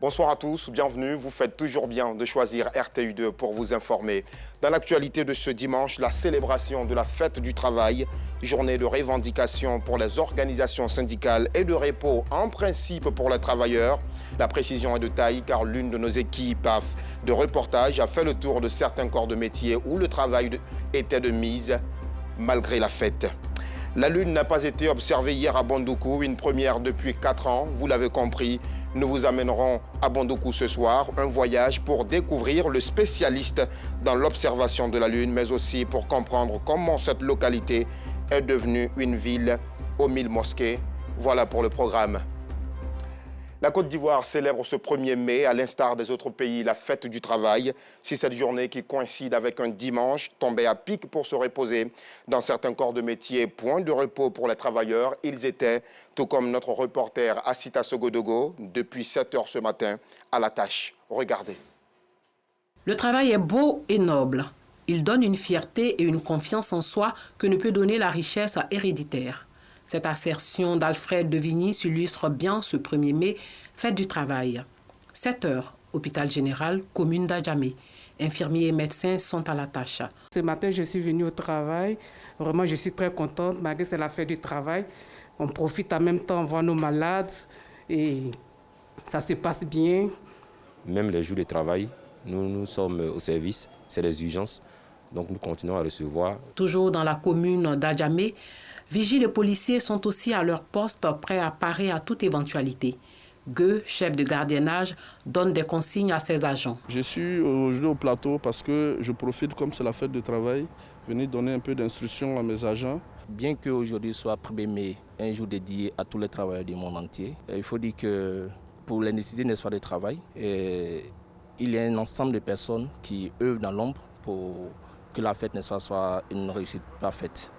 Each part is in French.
Bonsoir à tous, bienvenue. Vous faites toujours bien de choisir RTU2 pour vous informer. Dans l'actualité de ce dimanche, la célébration de la fête du travail, journée de revendication pour les organisations syndicales et de repos en principe pour les travailleurs. La précision est de taille car l'une de nos équipes de reportage a fait le tour de certains corps de métier où le travail était de mise malgré la fête. La Lune n'a pas été observée hier à Bondoukou, une première depuis 4 ans, vous l'avez compris. Nous vous amènerons à Bondoukou ce soir, un voyage pour découvrir le spécialiste dans l'observation de la Lune, mais aussi pour comprendre comment cette localité est devenue une ville aux 1000 mosquées. Voilà pour le programme. La Côte d'Ivoire célèbre ce 1er mai, à l'instar des autres pays, la fête du travail. C'est cette journée qui coïncide avec un dimanche tombé à pic pour se reposer. Dans certains corps de métier, point de repos pour les travailleurs. Ils étaient, tout comme notre reporter Assita Sogodogo, depuis 7 heures ce matin, à la tâche. Regardez. Le travail est beau et noble. Il donne une fierté et une confiance en soi que ne peut donner la richesse héréditaire. Cette assertion d'Alfred de Vigny s'illustre bien ce 1er mai, fête du travail. 7 heures, hôpital général, commune d'Adjamé. Infirmiers et médecins sont à la tâche. Ce matin, je suis venue au travail. Vraiment, je suis très contente, malgré que c'est la fête du travail. On profite en même temps, on voit nos malades et ça se passe bien. Même les jours de travail, nous sommes au service, c'est les urgences. Donc nous continuons à recevoir. Toujours dans la commune d'Adjamé, vigiles et policiers sont aussi à leur poste, prêts à parer à toute éventualité. Gueux, chef de gardiennage, donne des consignes à ses agents. Je suis aujourd'hui au plateau parce que je profite, comme c'est la fête de travail, venir donner un peu d'instructions à mes agents. Bien qu'aujourd'hui soit 1er mai, un jour dédié à tous les travailleurs du monde entier, il faut dire que pour les nécessités, n'est-ce pas, de travail, il y a un ensemble de personnes qui œuvrent dans l'ombre pour que la fête, n'est-ce pas, soit une réussite parfaite.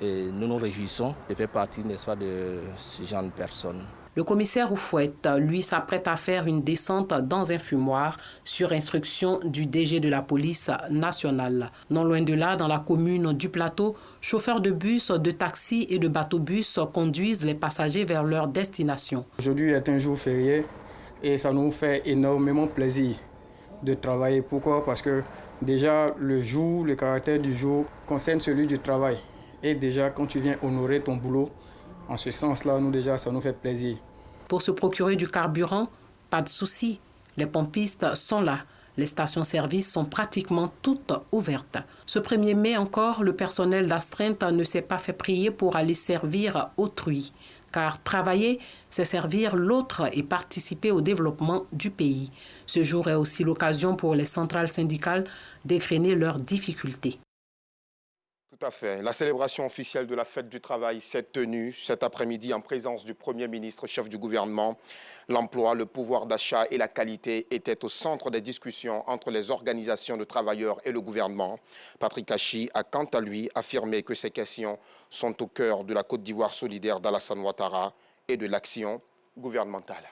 Et nous nous réjouissons de faire partie, n'est-ce pas, de ce genre de personnes. Le commissaire Oufouette, lui, s'apprête à faire une descente dans un fumoir sur instruction du DG de la police nationale. Non loin de là, dans la commune du Plateau, chauffeurs de bus, de taxis et de bateaux-bus conduisent les passagers vers leur destination. Aujourd'hui est un jour férié et ça nous fait énormément plaisir de travailler. Pourquoi? Parce que déjà le caractère du jour concerne celui du travail. Et déjà, quand tu viens honorer ton boulot, en ce sens-là, nous déjà, ça nous fait plaisir. Pour se procurer du carburant, pas de souci. Les pompistes sont là. Les stations-service sont pratiquement toutes ouvertes. Ce 1er mai encore, le personnel d'astreinte ne s'est pas fait prier pour aller servir autrui. Car travailler, c'est servir l'autre et participer au développement du pays. Ce jour est aussi l'occasion pour les centrales syndicales d'égrainer leurs difficultés. Tout à fait. La célébration officielle de la fête du travail s'est tenue cet après-midi en présence du Premier ministre, chef du gouvernement. L'emploi, le pouvoir d'achat et la qualité étaient au centre des discussions entre les organisations de travailleurs et le gouvernement. Patrick Hachi a quant à lui affirmé que ces questions sont au cœur de la Côte d'Ivoire solidaire d'Alassane Ouattara et de l'action gouvernementale.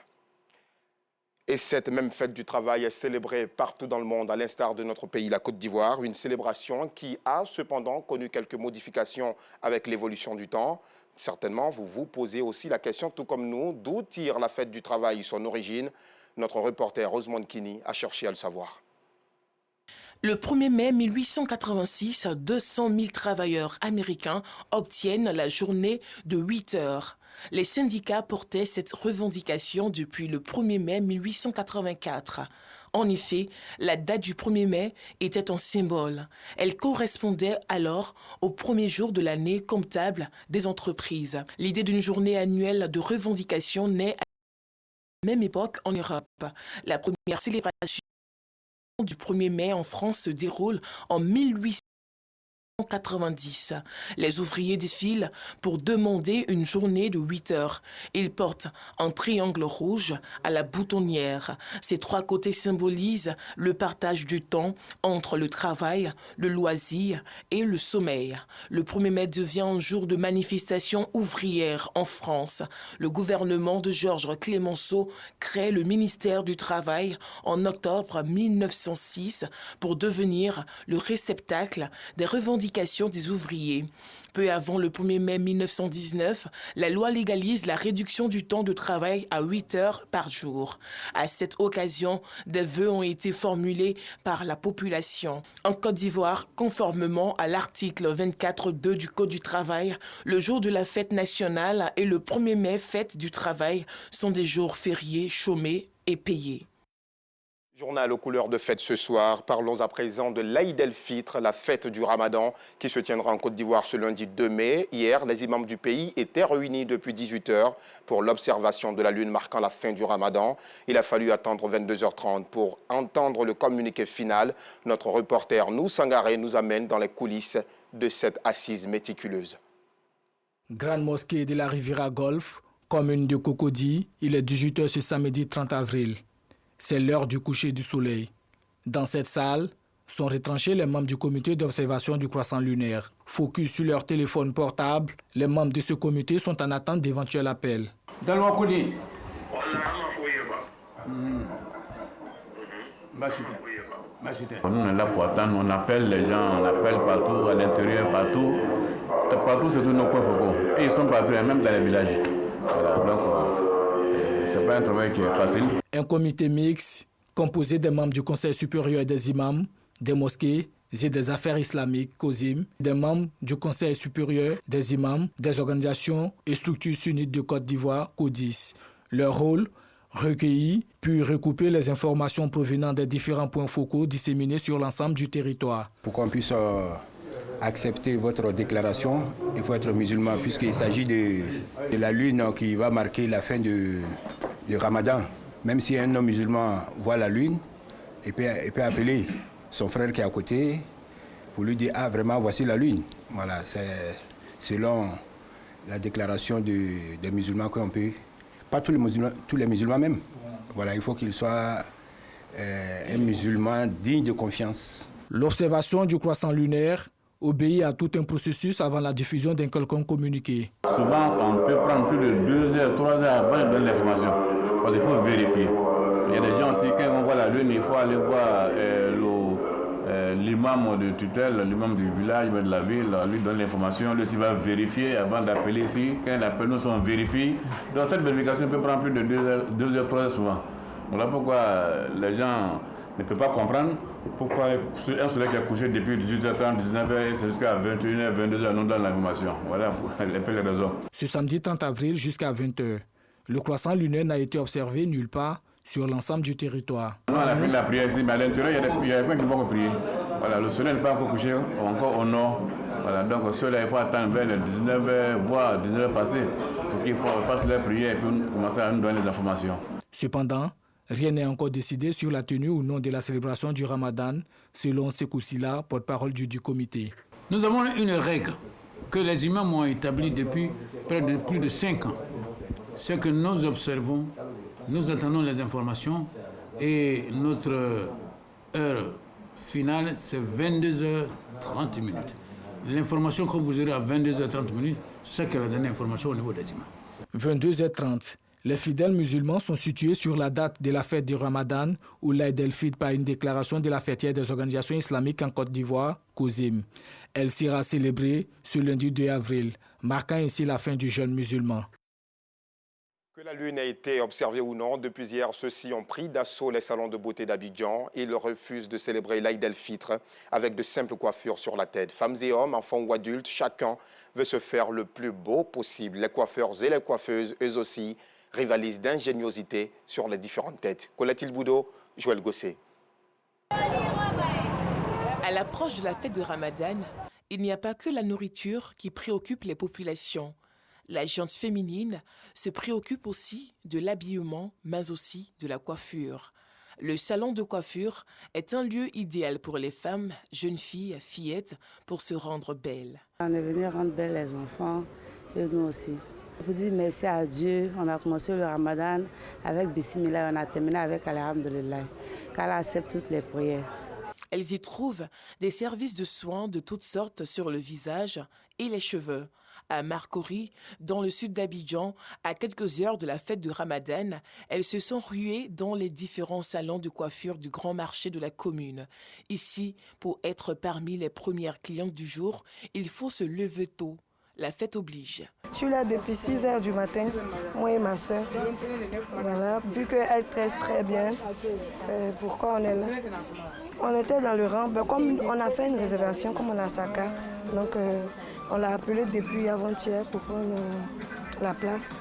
Et cette même fête du travail est célébrée partout dans le monde, à l'instar de notre pays, la Côte d'Ivoire. Une célébration qui a cependant connu quelques modifications avec l'évolution du temps. Certainement, vous vous posez aussi la question, tout comme nous, d'où tire la fête du travail son origine. Notre reporter Rosemond Kini a cherché à le savoir. Le 1er mai 1886, 200 000 travailleurs américains obtiennent la journée de 8 heures. Les syndicats portaient cette revendication depuis le 1er mai 1884. En effet, la date du 1er mai était un symbole. Elle correspondait alors au premier jour de l'année comptable des entreprises. L'idée d'une journée annuelle de revendication naît à la même époque en Europe. La première célébration du 1er mai en France se déroule en 1890. Les ouvriers défilent pour demander une journée de 8 heures. Ils portent un triangle rouge à la boutonnière. Ces 3 côtés symbolisent le partage du temps entre le travail, le loisir et le sommeil. Le 1er mai devient un jour de manifestation ouvrière en France. Le gouvernement de Georges Clemenceau crée le ministère du Travail en octobre 1906 pour devenir le réceptacle des revendications revendications des ouvriers. Peu avant le 1er mai 1919, la loi légalise la réduction du temps de travail à 8 heures par jour. À cette occasion, des vœux ont été formulés par la population. En Côte d'Ivoire, conformément à l'article 24.2 du Code du travail, le jour de la fête nationale et le 1er mai, fête du travail, sont des jours fériés, chômés et payés. Journal aux couleurs de fête ce soir. Parlons à présent de l'Aïd el-Fitr, la fête du Ramadan, qui se tiendra en Côte d'Ivoire ce lundi 2 mai. Hier, les imams du pays étaient réunis depuis 18 h pour l'observation de la lune marquant la fin du Ramadan. Il a fallu attendre 22h30 pour entendre le communiqué final. Notre reporter Nou Sangaré nous amène dans les coulisses de cette assise méticuleuse. Grande mosquée de la Riviera Golf, commune de Cocody, il est 18 h ce samedi 30 avril. C'est l'heure du coucher du soleil. Dans cette salle sont retranchés les membres du comité d'observation du croissant lunaire. Focus sur leur téléphone portable, les membres de ce comité sont en attente d'éventuels appels. Nous, on est là pour attendre, on appelle les gens, on appelle partout, à l'intérieur, partout. Partout, c'est tous nos points focaux. Et ils sont partout, même dans les villages. Voilà, donc, c'est pas un travail qui est facile. Un comité mixte composé des membres du Conseil supérieur des imams, des mosquées et des affaires islamiques, COSIM, des membres du Conseil supérieur des imams, des organisations et structures sunnites de Côte d'Ivoire, CODIS. Leur rôle, recueillir puis recouper les informations provenant des différents points focaux disséminés sur l'ensemble du territoire. Pour qu'on puisse accepter votre déclaration, il faut être musulman, puisqu'il s'agit de la lune qui va marquer la fin du Ramadan. Même si un non-musulman voit la lune, il peut appeler son frère qui est à côté pour lui dire « Ah, vraiment, voici la lune ». Voilà, c'est selon la déclaration des musulmans qu'on peut... Pas tous les musulmans même. Voilà, il faut qu'il soit un musulman digne de confiance. L'observation du croissant lunaire obéit à tout un processus avant la diffusion d'un quelconque communiqué. Souvent, on peut prendre plus de 2 heures, 3 heures avant de donner l'information. Parce qu'il faut vérifier. Il y a des gens aussi, quand on voit la lune, il faut aller voir l'imam de tutelle, l'imam du village, de la ville, lui donne l'information, lui aussi va vérifier avant d'appeler ici. Quand il appelle, nous on vérifie. Donc cette vérification peut prendre plus de 2 heures, 3 heures souvent. Voilà pourquoi les gens ne peuvent pas comprendre pourquoi un soleil qui a couché depuis 18h30, 19h, c'est jusqu'à 21h, 22h, nous donne l'information. Voilà les raisons. Ce samedi 30 avril jusqu'à 20h, le croissant lunaire n'a été observé nulle part sur l'ensemble du territoire. Nous, on a fait la prière ici, mais à l'intérieur, il y a des points qui vont prier. Voilà, le soleil n'est pas encore couché, encore au nord. Voilà, donc au soleil, il faut attendre vers les 19h, voire 19h passées, pour qu'ils fassent leur prière et puis commencer à nous donner les informations. Cependant, rien n'est encore décidé sur la tenue ou non de la célébration du Ramadan, selon Sekou Silla, porte-parole du comité. Nous avons une règle que les imams ont établie depuis près de plus de 5 ans. C'est que nous observons, nous attendons les informations et notre heure finale, c'est 22h30. L'information que vous aurez à 22h30, c'est ça qui est la dernière information au niveau des imams. 22h30. Les fidèles musulmans sont situés sur la date de la fête du Ramadan ou l'Aïd el-Fitr par une déclaration de la fêtière des organisations islamiques en Côte d'Ivoire, COSIM. Elle sera célébrée ce lundi 2 avril, marquant ainsi la fin du jeûne musulman. Que la lune ait été observée ou non, depuis hier, ceux-ci ont pris d'assaut les salons de beauté d'Abidjan. Ils refusent de célébrer l'Aïd el-Fitr avec de simples coiffures sur la tête. Femmes et hommes, enfants ou adultes, chacun veut se faire le plus beau possible. Les coiffeurs et les coiffeuses, eux aussi, rivalisent d'ingéniosité sur les différentes têtes. Colette Boudot, Joël Gossé. À l'approche de la fête de Ramadan, il n'y a pas que la nourriture qui préoccupe les populations. La gente féminine se préoccupe aussi de l'habillement, mais aussi de la coiffure. Le salon de coiffure est un lieu idéal pour les femmes, jeunes filles, fillettes, pour se rendre belles. On est venu rendre belles les enfants et nous aussi. Je vous dis merci à Dieu. On a commencé le Ramadan avec Bismillah, on a terminé avec Alhamdulillah, qu'Allah accepte toutes les prières. Elles y trouvent des services de soins de toutes sortes sur le visage et les cheveux. À Marcory, dans le sud d'Abidjan, à quelques heures de la fête de Ramadan, elles se sont ruées dans les différents salons de coiffure du grand marché de la commune. Ici, pour être parmi les premières clientes du jour, il faut se lever tôt. La fête oblige. Je suis là depuis 6 h du matin, moi et ma soeur. Voilà, vu qu'elle tresse très bien, c'est pourquoi on est là. On était dans le rang, comme on a fait une réservation, comme on a sa carte, donc on l'a appelé depuis avant-hier pour prendre la place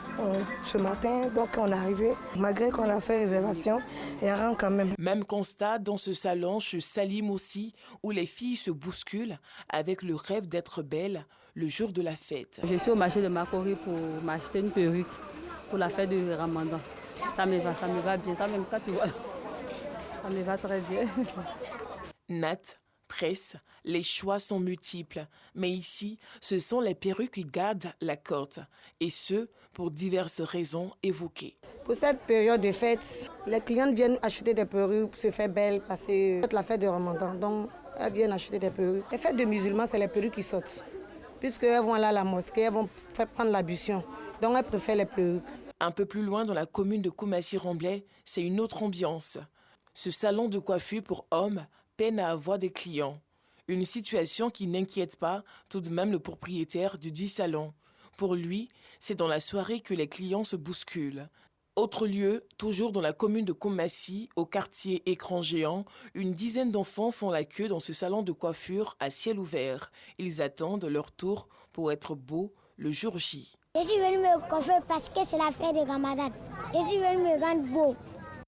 ce matin. Donc on est arrivé, malgré qu'on a fait réservation, il y a un rang quand même. Même constat dans ce salon chez Salim aussi, où les filles se bousculent avec le rêve d'être belles le jour de la fête. Je suis au marché de Marcory pour m'acheter une perruque pour la fête du Ramadan. Ça me va bien. Ça même quand tu vois, ça me va très bien. Nat, tresse, les choix sont multiples. Mais ici, ce sont les perruques qui gardent la cote. Et ce, pour diverses raisons évoquées. Pour cette période de fête, les clientes viennent acheter des perruques pour se faire belle, parce que c'est la fête de Ramadan. Donc, elles viennent acheter des perruques. Les fêtes de musulmans, c'est les perruques qui sautent. Puisqu'elles vont aller à la mosquée, elles vont faire prendre l'ablution. Donc, elles préfèrent les perruques. Un peu plus loin dans la commune de Koumassi-Remblai, c'est une autre ambiance. Ce salon de coiffure pour hommes peine à avoir des clients. Une situation qui n'inquiète pas tout de même le propriétaire du dit salon. Pour lui, c'est dans la soirée que les clients se bousculent. Autre lieu, toujours dans la commune de Koumassi, au quartier Écran Géant, une dizaine d'enfants font la queue dans ce salon de coiffure à ciel ouvert. Ils attendent leur tour pour être beaux le jour J. Je suis venu me coiffer parce que c'est la fête de Ramadan. Je suis venu me rendre beau.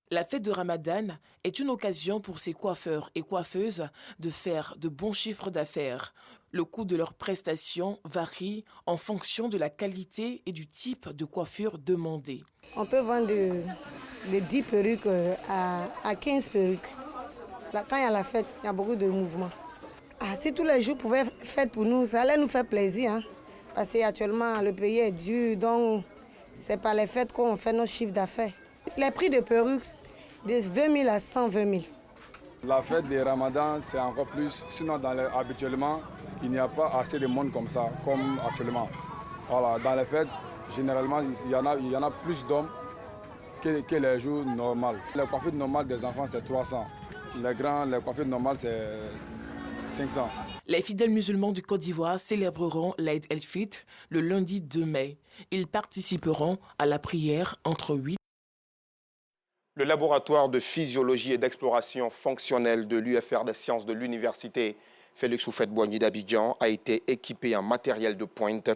La fête de Ramadan est une occasion pour ces coiffeurs et coiffeuses de faire de bons chiffres d'affaires. Le coût de leurs prestations varie en fonction de la qualité et du type de coiffure demandée. On peut vendre de 10 perruques à 15 perruques. Là, quand il y a la fête, il y a beaucoup de mouvements. Si tous les jours pouvaient être faits pour nous, ça allait nous faire plaisir. Hein? Parce qu'actuellement, le pays est dur, donc c'est par les fêtes qu'on fait nos chiffres d'affaires. Les prix de perruques, de 20 000 à 120 000. La fête du Ramadan, c'est encore plus. Sinon, habituellement, il n'y a pas assez de monde comme ça, comme actuellement. Voilà, dans les fêtes, généralement, il y en a plus d'hommes que les jours normaux. Les coiffures normales des enfants, c'est 300. Les coiffures normales, c'est 500. Les fidèles musulmans du Côte d'Ivoire célébreront l'Aïd el-Fitr le lundi 2 mai. Ils participeront à la prière entre 8 Le laboratoire de physiologie et d'exploration fonctionnelle de l'UFR des sciences de l'université Félix Houphouët-Boigny d'Abidjan a été équipé en matériel de pointe,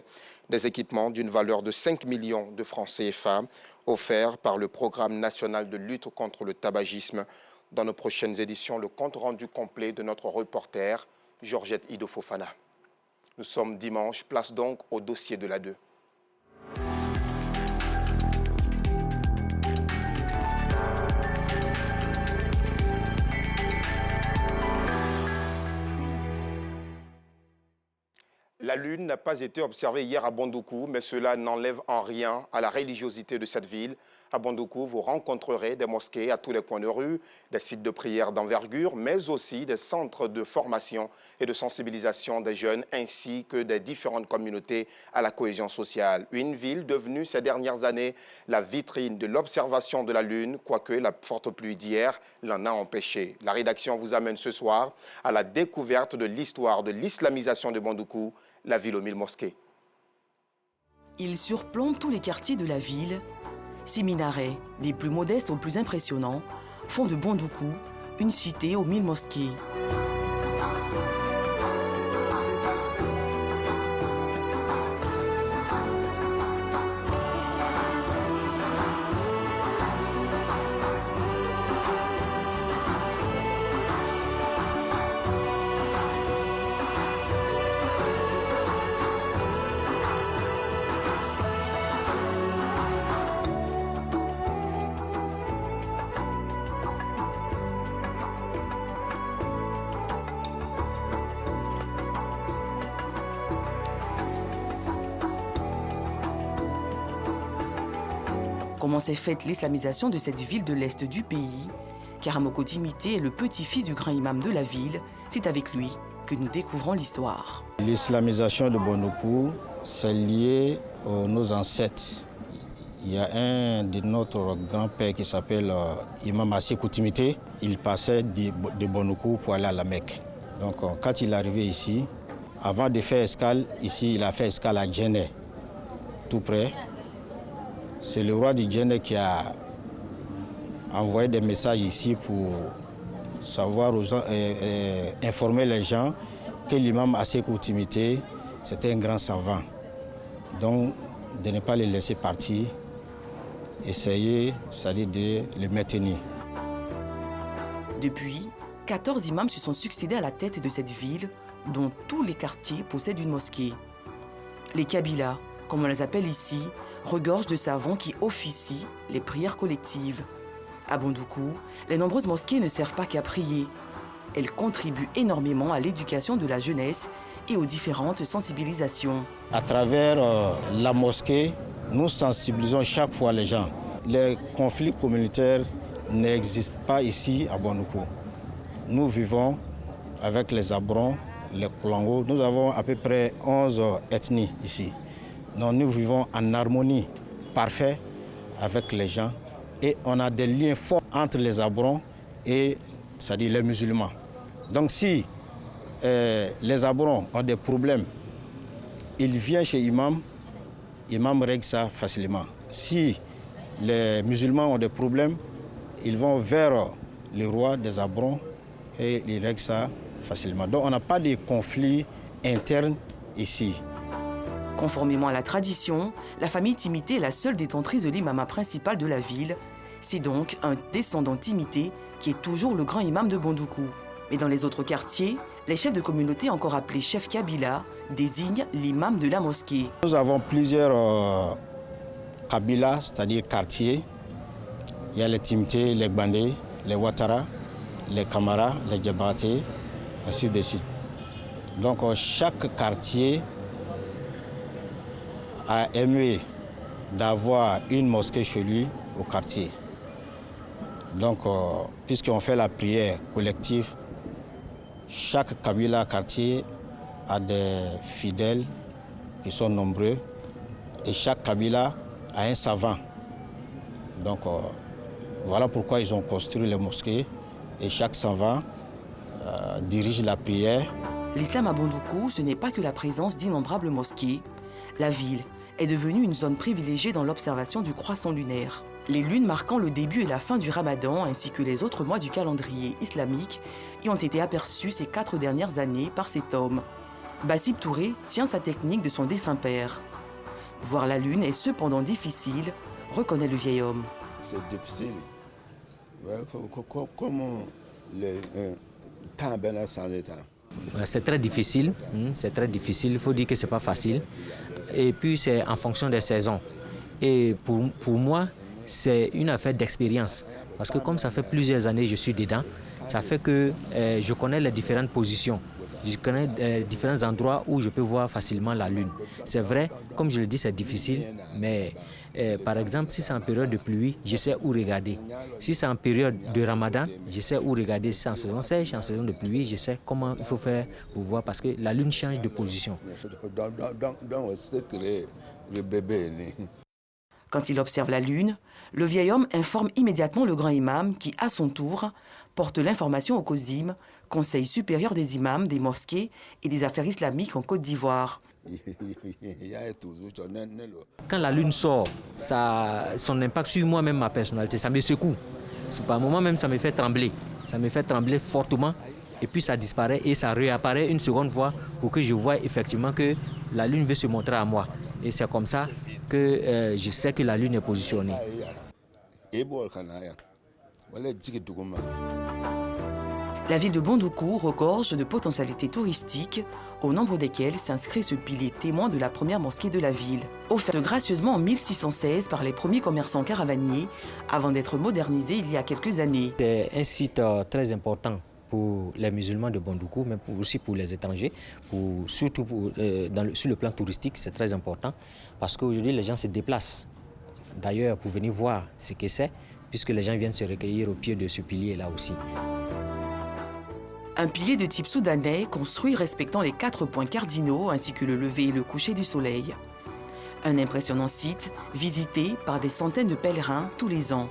des équipements d'une valeur de 5 millions de francs CFA, offerts par le Programme national de lutte contre le tabagisme. Dans nos prochaines éditions, le compte rendu complet de notre reporter, Georgette Ido Fofana. Nous sommes dimanche, place donc au dossier de la 2. La lune n'a pas été observée hier à Bondoukou, mais cela n'enlève en rien à la religiosité de cette ville. À Bondoukou, vous rencontrerez des mosquées à tous les coins de rue, des sites de prière d'envergure, mais aussi des centres de formation et de sensibilisation des jeunes, ainsi que des différentes communautés à la cohésion sociale. Une ville devenue ces dernières années la vitrine de l'observation de la lune, quoique la forte pluie d'hier l'en a empêché. La rédaction vous amène ce soir à la découverte de l'histoire de l'islamisation de Bondoukou, la ville aux 1000 mosquées. Il surplombe tous les quartiers de la ville. Ces minarets, des plus modestes aux plus impressionnants, font de Bondoukou une cité aux 1000 mosquées. Comment s'est faite l'islamisation de cette ville de l'Est du pays? Karamoko Dimité est le petit-fils du grand imam de la ville. C'est avec lui que nous découvrons l'histoire. L'islamisation de Bondoukou C'est lié à nos ancêtres. Il y a un de notre grand-père qui s'appelle Imam Assé Koutimité. Il passait de Bondoukou pour aller à la Mecque. Donc quand il est arrivé ici, avant de faire escale, ici il a fait escale à Djenné, tout près. C'est le roi du Djenné qui a envoyé des messages ici pour savoir aux gens, informer les gens que l'imam Assé Koutimité, c'était un grand savant. Donc de ne pas les laisser partir, essayer, c'est-à-dire de les maintenir. Depuis, 14 imams se sont succédés à la tête de cette ville, dont tous les quartiers possèdent une mosquée. Les Kabylas, comme on les appelle ici, regorgent de savants qui officient les prières collectives. À Bondoukou, les nombreuses mosquées ne servent pas qu'à prier. Elles contribuent énormément à l'éducation de la jeunesse et aux différentes sensibilisations. À travers la mosquée, nous sensibilisons chaque fois les gens. Les conflits communautaires n'existent pas ici à Bondoukou. Nous vivons avec les Abrons, les Koulango. Nous avons à peu près 11 ethnies ici. Donc nous vivons en harmonie parfaite avec les gens et on a des liens forts entre les Abrons et c'est-à-dire les musulmans. Donc si les Abrons ont des problèmes, ils viennent chez l'imam, l'imam règle ça facilement. Si les musulmans ont des problèmes, ils vont vers le roi des Abrons et ils règlent ça facilement. Donc on n'a pas de conflit interne ici. Conformément à la tradition, la famille Timité est la seule détentrice de l'imama principal de la ville. C'est donc un descendant Timité qui est toujours le grand imam de Bondoukou. Mais dans les autres quartiers, les chefs de communauté, encore appelés chefs Kabila, désignent l'imam de la mosquée. Nous avons plusieurs Kabila, c'est-à-dire quartiers. Il y a les Timité, les Gbandé, les Ouattara, les Kamara, les Djabaté, ainsi de suite. Donc chaque quartier a aimé d'avoir une mosquée chez lui au quartier. Donc, puisqu'on fait la prière collective, chaque Kabila quartier a des fidèles qui sont nombreux et chaque Kabila a un savant. Donc, voilà pourquoi ils ont construit les mosquées et chaque savant dirige la prière. L'islam à Bondoukou, ce n'est pas que la présence d'innombrables mosquées. La ville est devenue une zone privilégiée dans l'observation du croissant lunaire. Les lunes marquant le début et la fin du Ramadan, ainsi que les autres mois du calendrier islamique, y ont été aperçus ces 4 dernières années par cet homme. Bassib Touré tient sa technique de son défunt père. Voir la lune est cependant difficile, reconnaît le vieil homme. C'est difficile. Comment le temps bien sans état. C'est très difficile, il faut dire que ce n'est pas facile. Et puis c'est en fonction des saisons. Et pour moi, c'est une affaire d'expérience. Parce que comme ça fait plusieurs années que je suis dedans, ça fait que je connais les différentes positions. Je connais différents endroits où je peux voir facilement la lune. C'est vrai, comme je le dis, c'est difficile, mais par exemple, si c'est en période de pluie, je sais où regarder. Si c'est en période de Ramadan, je sais où regarder. Si c'est en saison sèche, en saison de pluie, je sais comment il faut faire pour voir parce que la lune change de position. Quand il observe la lune, le vieil homme informe immédiatement le grand imam qui, à son tour, porte l'information au COSIM, Conseil supérieur des imams, des mosquées et des affaires islamiques en Côte d'Ivoire. Quand la lune sort, son impact sur moi-même, ma personnalité, ça me secoue. Par moment même, ça me fait trembler. Ça me fait trembler fortement et puis ça disparaît et ça réapparaît une seconde fois pour que je voie effectivement que la lune veut se montrer à moi. Et c'est comme ça que je sais que la lune est positionnée. La ville de Bondoukou regorge de potentialités touristiques, au nombre desquelles s'inscrit ce pilier témoin de la première mosquée de la ville, offerte gracieusement en 1616 par les premiers commerçants caravaniers, avant d'être modernisée il y a quelques années. C'est un site très important pour les musulmans de Bondoukou, mais aussi pour les étrangers, surtout sur le plan touristique, c'est très important, parce qu'aujourd'hui les gens se déplacent, d'ailleurs pour venir voir ce que c'est, puisque les gens viennent se recueillir au pied de ce pilier là aussi. Un pilier de type soudanais construit respectant les 4 points cardinaux ainsi que le lever et le coucher du soleil. Un impressionnant site visité par des centaines de pèlerins tous les ans.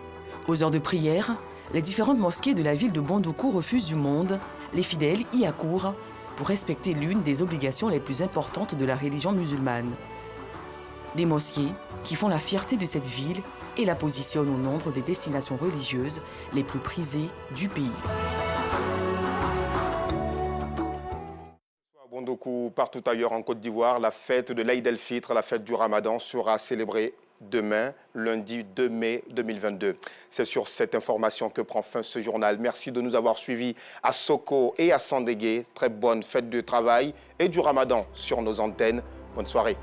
Aux heures de prière, les différentes mosquées de la ville de Bondoukou refusent du monde. Les fidèles y accourent pour respecter l'une des obligations les plus importantes de la religion musulmane. Des mosquées qui font la fierté de cette ville et la positionnent au nombre des destinations religieuses les plus prisées du pays. Bondoukou, partout ailleurs en Côte d'Ivoire, la fête de l'Aïd el-Fitr, la fête du Ramadan, sera célébrée demain, lundi 2 mai 2022. C'est sur cette information que prend fin ce journal. Merci de nous avoir suivis à Soko et à Sandégué. Très bonne fête de travail et du Ramadan sur nos antennes. Bonne soirée.